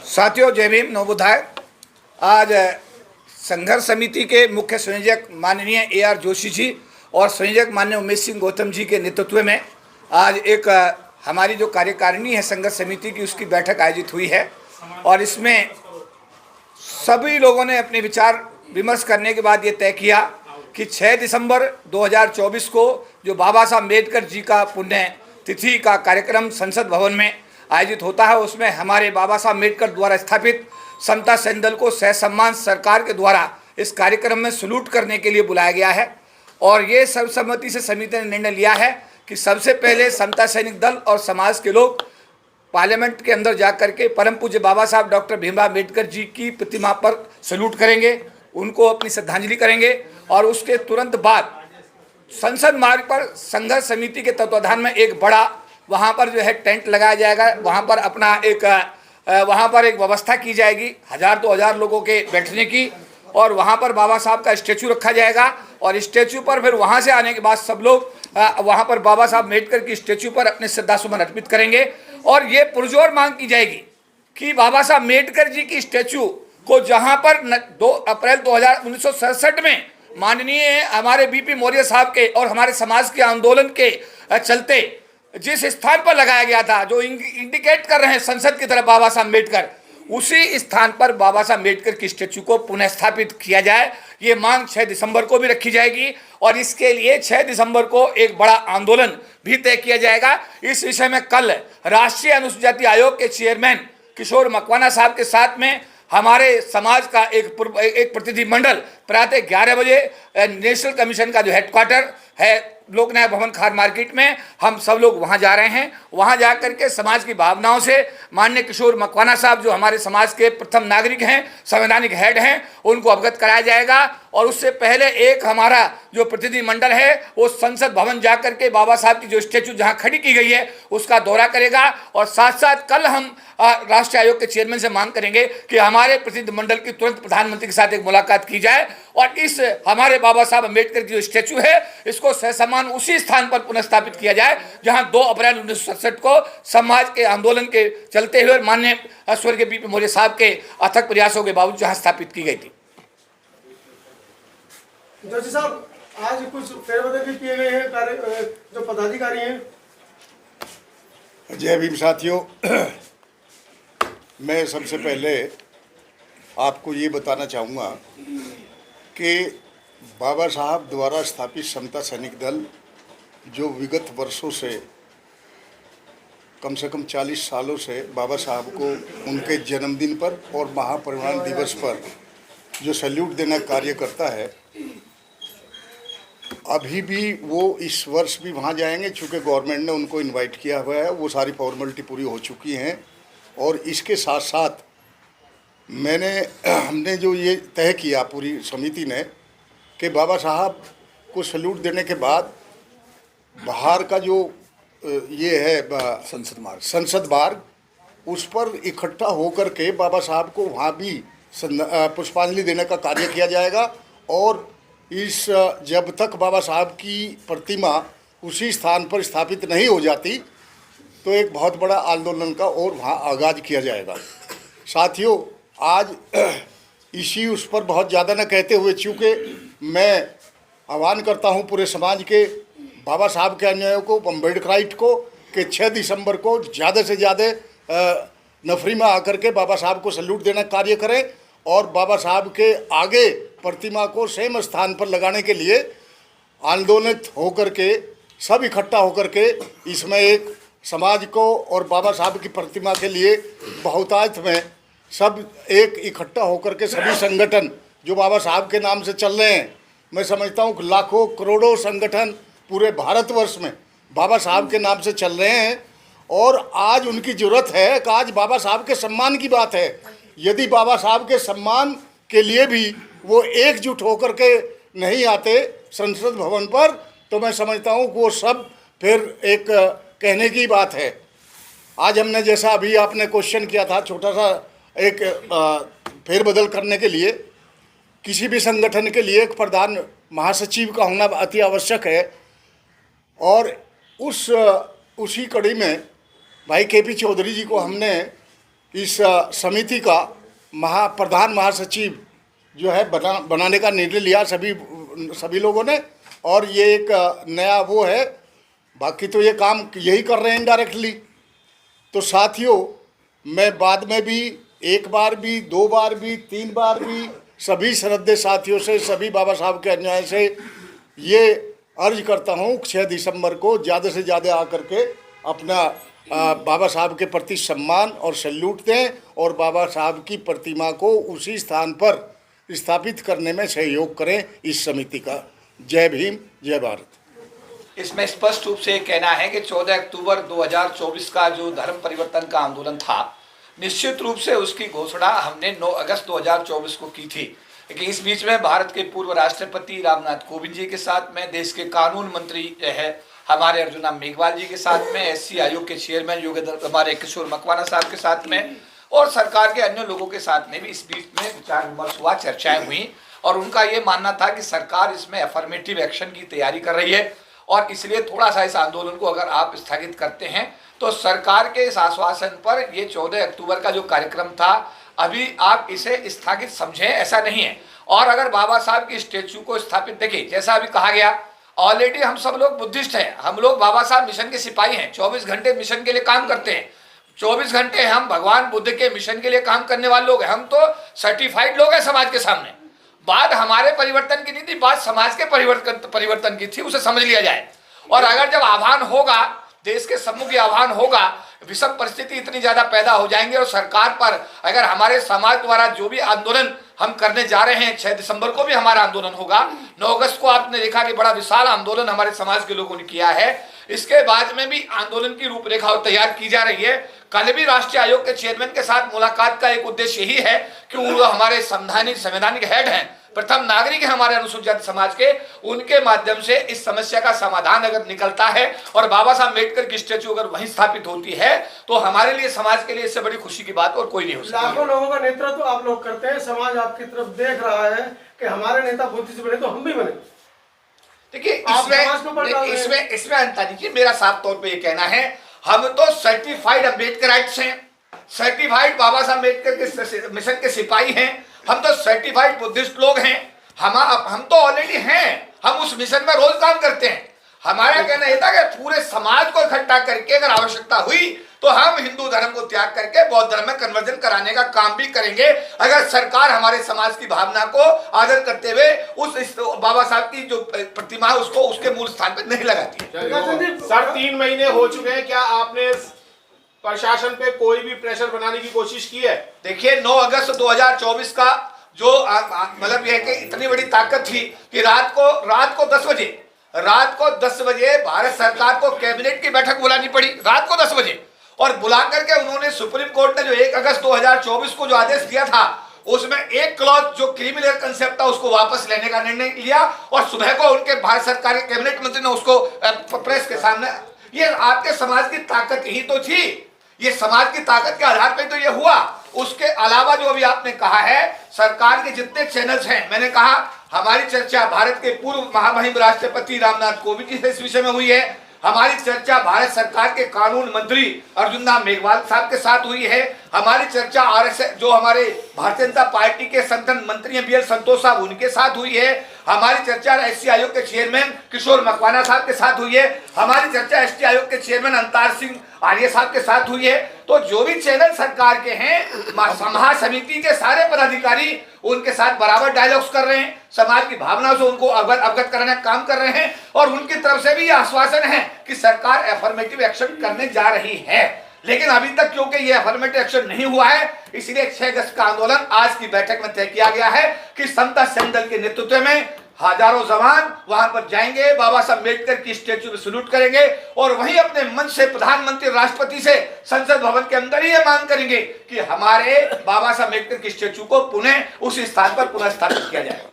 साथियों, जय भीम, नवोदय। आज संघर्ष समिति के मुख्य संयोजक माननीय AR जोशी जी और संयोजक माननीय उमेश सिंह गौतम जी के नेतृत्व में आज एक हमारी जो कार्यकारिणी है संघर्ष समिति की, उसकी बैठक आयोजित हुई है। और इसमें सभी लोगों ने अपने विचार विमर्श करने के बाद ये तय किया कि 6 दिसंबर 2024 को जो बाबा साहब अम्बेडकर जी का पुण्य तिथि का कार्यक्रम संसद भवन में आयोजित होता है, उसमें हमारे बाबा साहब अम्बेडकर द्वारा स्थापित समता सैनिक दल को सहसम्मान सरकार के द्वारा इस कार्यक्रम में सल्यूट करने के लिए बुलाया गया है। और ये सर्वसम्मति से समिति ने निर्णय लिया है कि सबसे पहले समता सैनिक दल और समाज के लोग पार्लियामेंट के अंदर जाकर के परम पूज्य बाबा साहब डॉक्टर भीमराव अम्बेडकर जी की प्रतिमा पर सल्यूट करेंगे, उनको अपनी श्रद्धांजलि करेंगे। और उसके तुरंत बाद संसद मार्ग पर संघर्ष समिति के तत्वाधान में एक बड़ा वहाँ पर जो है टेंट लगाया जाएगा। वहाँ पर अपना एक व्यवस्था की जाएगी 1000-2000 लोगों के बैठने की। और वहाँ पर बाबा साहब का स्टैचू रखा जाएगा और स्टैचू पर फिर वहाँ से आने के बाद सब लोग वहाँ पर बाबा साहब अम्बेडकर की स्टैचू पर अपने श्रद्धासुमन अर्पित करेंगे। और ये पुरजोर मांग की जाएगी कि बाबा साहब अम्बेडकर जी की स्टैचू को जहाँ पर 2 अप्रैल 1967 में माननीय हमारे BP मौर्य साहब के और हमारे समाज के आंदोलन के चलते जिस स्थान पर लगाया गया था, जो इंडिकेट कर रहे हैं संसद की तरफ बाबा साहब अम्बेडकर, उसी स्थान पर बाबा साहब अम्बेडकर की स्टैचू को पुनः स्थापित किया जाए। ये मांग 6 दिसंबर को भी रखी जाएगी और इसके लिए 6 दिसंबर को एक बड़ा आंदोलन भी तय किया जाएगा। इस विषय में कल राष्ट्रीय अनुसूचित जाति आयोग के चेयरमैन किशोर मकवाना साहब के साथ में हमारे समाज का एक प्रतिनिधिमंडल प्रातः 11 बजे नेशनल कमीशन का जो हेडक्वार्टर है लोक न्याय भवन खार मार्केट में, हम सब लोग वहां जा रहे हैं। वहां जा करके समाज की भावनाओं से माननीय किशोर मकवाना साहब जो हमारे समाज के प्रथम नागरिक हैं, संवैधानिक हेड हैं, उनको अवगत कराया जाएगा। और उससे पहले एक हमारा जो प्रतिनिधिमंडल है वो संसद भवन जा करके बाबा साहब की जो स्टैचू जहां खड़ी की गई है उसका दौरा करेगा। और साथ साथ कल हम राष्ट्रीय आयोग के चेयरमैन से मांग करेंगे कि हमारे प्रतिनिधिमंडल की तुरंत प्रधानमंत्री के साथ एक मुलाकात की जाए और इस हमारे बाबा साहब अम्बेडकर की जो स्टैचू है इसको सहसम्मान उसी स्थान पर पुनः स्थापित किया जाए जहां 2 अप्रैल 1967 को समाज के आंदोलन के चलते हुए माननीय स्वर्गीय BP मौर्य साहब के अथक प्रयासों के बावजूद जहां स्थापित की गई थी। जोशी साहब, आज कुछ फेरबदल भी किए गए हैं जो पदाधिकारी हैं। जय भीम साथियों, मैं सबसे पहले आपको ये बताना चाहूँगा कि बाबा साहब द्वारा स्थापित समता सैनिक दल जो विगत वर्षों से कम से कम 40 सालों से बाबा साहब को उनके जन्मदिन पर और महापरिनिर्वाण दिवस पर जो सैल्यूट देना कार्य करता है, अभी भी वो इस वर्ष भी वहाँ जाएंगे। चूँकि गवर्नमेंट ने उनको इनवाइट किया हुआ है, वो सारी फॉर्मेलिटी पूरी हो चुकी हैं। और इसके साथ साथ हमने जो ये तय किया पूरी समिति ने कि बाबा साहब को सैल्यूट देने के बाद बाहर का जो ये है संसद मार्ग, उस पर इकट्ठा होकर के बाबा साहब को वहाँ भी पुष्पांजलि देने का कार्य किया जाएगा। और जब तक बाबा साहब की प्रतिमा उसी स्थान पर स्थापित नहीं हो जाती तो एक बहुत बड़ा आंदोलन का और वहाँ आगाज किया जाएगा। साथियों, आज इसी उस पर बहुत ज़्यादा न कहते हुए, चूँकि मैं आह्वान करता हूँ पूरे समाज के बाबा साहब के अनुयायियों को, अम्बेडकराइट को, कि 6 दिसंबर को ज़्यादा से ज़्यादा नफरी में आकर के बाबा साहब को सैल्यूट देना कार्य करें और बाबा साहब के आगे प्रतिमा को सेम स्थान पर लगाने के लिए आंदोलित होकर के सब इकट्ठा होकर के इसमें एक समाज को और बाबा साहब की प्रतिमा के लिए बहुतायत में सब एक इकट्ठा होकर के सभी संगठन जो बाबा साहब के नाम से चल रहे हैं, मैं समझता हूँ लाखों करोड़ों संगठन पूरे भारतवर्ष में बाबा साहब के नाम से चल रहे हैं। और आज उनकी ज़रूरत है कि आज बाबा साहब के सम्मान की बात है। यदि बाबा साहब के सम्मान के लिए भी वो एकजुट होकर के नहीं आते संसद भवन पर, तो मैं समझता हूँ कि वो सब फिर एक कहने की बात है। आज हमने जैसा अभी आपने क्वेश्चन किया था, छोटा सा एक फेरबदल करने के लिए किसी भी संगठन के लिए एक प्रधान महासचिव का होना अति आवश्यक है। और उसी कड़ी में भाई KP चौधरी जी को हमने इस समिति का प्रधान महासचिव जो है बनाने का निर्णय लिया सभी लोगों ने। और ये एक नया वो है, बाकी तो ये काम यही कर रहे हैं इनडायरेक्टली। तो साथियों, मैं बाद में भी एक बार भी, दो बार भी, तीन बार भी सभी श्रद्धेय साथियों से, सभी बाबा साहब के अनुयायी से ये अर्ज करता हूँ 6 दिसंबर को ज़्यादा से ज़्यादा आकर के अपना बाबा साहब के प्रति सम्मान और सैल्यूट दें और बाबा साहब की प्रतिमा को उसी स्थान पर स्थापित करने में सहयोग करें इस समिति का। जय भीम, जय भारत। इसमें स्पष्ट रूप से ये कहना है कि 14 अक्टूबर 2024 का जो धर्म परिवर्तन का आंदोलन था, निश्चित रूप से उसकी घोषणा हमने 9 अगस्त 2024 को की थी। लेकिन इस बीच में भारत के पूर्व राष्ट्रपति रामनाथ कोविंद जी के साथ में, देश के कानून मंत्री है हमारे अर्जुन मेघवाल जी के साथ में, एससी आयोग के चेयरमैन योगेंद्र हमारे किशोर मकवाना साहब के साथ में और सरकार के अन्य लोगों के साथ में भी इस बीच में विचार विमर्श हुआ, चर्चाएं हुई और उनका ये मानना था कि सरकार इसमें अफर्मेटिव एक्शन की तैयारी कर रही है और इसलिए थोड़ा सा इस आंदोलन को अगर आप स्थगित करते हैं तो सरकार के इस आश्वासन पर ये 14 अक्टूबर का जो कार्यक्रम था अभी आप इसे स्थगित समझें, ऐसा नहीं है। और अगर बाबा साहब की स्टेच्यू को स्थापित, देखिए जैसा अभी कहा गया, ऑलरेडी हम सब लोग बुद्धिस्ट हैं, हम लोग बाबा साहब मिशन के सिपाही हैं, 24 घंटे मिशन के लिए काम करते हैं, 24 घंटे हम भगवान बुद्ध के मिशन के लिए काम करने वाले लोग हैं, हम तो सर्टिफाइड लोग हैं समाज के सामने। बात हमारे परिवर्तन की नहीं थी, बात समाज के परिवर्तन की थी, उसे समझ लिया जाए। और अगर जब आह्वान होगा, देश के सम्मुख आह्वान होगा, विषम परिस्थिति इतनी ज्यादा पैदा हो जाएंगे और सरकार पर अगर हमारे समाज द्वारा जो भी आंदोलन हम करने जा रहे हैं, 6 दिसंबर को भी हमारा आंदोलन होगा, 9 अगस्त को आपने देखा कि बड़ा विशाल आंदोलन हमारे समाज के लोगों ने किया है, इसके बाद में भी आंदोलन की रूपरेखा तैयार की जा रही है। कल भी राष्ट्रीय आयोग के चेयरमैन के साथ मुलाकात का एक उद्देश्य यही है कि वो हमारे संवैधानिक हेड हैं, प्रथम नागरिक है हमारे अनुसूचित जाति समाज के, उनके माध्यम से इस समस्या का समाधान अगर निकलता है और बाबा साहब अम्बेडकर की स्टेच्यू अगर वहीं स्थापित होती है तो हमारे लिए, समाज के लिए इससे बड़ी खुशी की बात और कोई नहीं हो सकती। लाखों लोगों का नेतृत्व आप लोग करते हैं, समाज आपकी तरफ देख रहा है कि हमारे नेता बुद्धिस्ट बने तो हम भी बने। देखिए इसमें अंतर देखिए, मेरा साफ तौर पे ये कहना है, हम तो सर्टिफाइड अम्बेडकराइट्स हैं, सर्टिफाइड बाबा साहब अम्बेडकर के मिशन के सिपाही हैं, हम तो सर्टिफाइड बुद्धिस्ट लोग हैं, हम तो ऑलरेडी हैं, हम उस मिशन में रोज काम करते हैं। हमारा कहना यह था कि पूरे समाज को इकट्ठा करके अगर आवश्यकता हुई तो हम हिंदू धर्म को त्याग करके बौद्ध धर्म में कन्वर्जन कराने का काम भी करेंगे, अगर सरकार हमारे समाज की भावना को आदर करते हुए उस बाबा साहब की जो प्रतिमा है उसको उसके मूल स्थान पर नहीं लगाती है। सर 3 महीने हो चुके हैं, क्या आपने प्रशासन पे कोई भी प्रेशर बनाने की कोशिश की है? देखिए 9 अगस्त 2024 का जो मतलब यह कि इतनी बड़ी ताकत थी कि रात को 10 बजे भारत सरकार को कैबिनेट की बैठक बुलानी पड़ी, रात को 10 बजे, और बुला करके उन्होंने सुप्रीम कोर्ट ने जो 1 अगस्त 2024 को जो आदेश दिया था उसमें एक क्लॉज जो क्रिमिनल कंसेप्ट था उसको वापस लेने का निर्णय लिया और सुबह को उनके भारत सरकार के कैबिनेट मंत्री ने उसको प्रेस के सामने, ये आपके समाज की ताकत ही तो थी, ये समाज की ताकत के आधार पर तो ये हुआ। उसके अलावा जो अभी आपने कहा है, सरकार के जितने चैनल्स हैं, मैंने कहा हमारी चर्चा भारत के पूर्व महामहिम राष्ट्रपति रामनाथ कोविंद जी से इस विषय में हुई है, हमारी चर्चा भारत सरकार के कानून मंत्री अर्जुन मेघवाल साहब के साथ हुई है, हमारी चर्चा आरएसएस जो हमारे भारतीय जनता पार्टी के संगठन मंत्री हैं बीएल संतोष साहब उनके साथ हुई है, हमारी चर्चा एससी आयोग के चेयरमैन किशोर मकवाना साहब के साथ हुई है, हमारी चर्चा एसटी आयोग के चेयरमैन अंतार सिंह आर्य साहब के साथ हुई है। तो जो भी चैनल सरकार के हैं, महासमिति के सारे पदाधिकारी उनके साथ बराबर डायलॉग्स कर रहे हैं, समाज की भावना से उनको अवगत कराने का काम कर रहे हैं और उनकी तरफ से भी यह आश्वासन है कि सरकार अफर्मेटिव एक्शन करने जा रही है। लेकिन अभी तक क्योंकि ये अफर्मेटिव एक्शन नहीं हुआ है, इसलिए 6 अगस्त का आंदोलन आज की बैठक में तय किया गया है कि समता सेंदल के नेतृत्व में हजारों जवान वहां पर जाएंगे, बाबा साहब अम्बेडकर की स्टेच्यू में सैल्यूट करेंगे और वहीं अपने मंच से प्रधानमंत्री राष्ट्रपति से संसद भवन के अंदर ही ये मांग करेंगे कि हमारे बाबा साहब अम्बेडकर की स्टेच्यू को पुनः उस स्थान पर पुनः स्थापित किया जाए।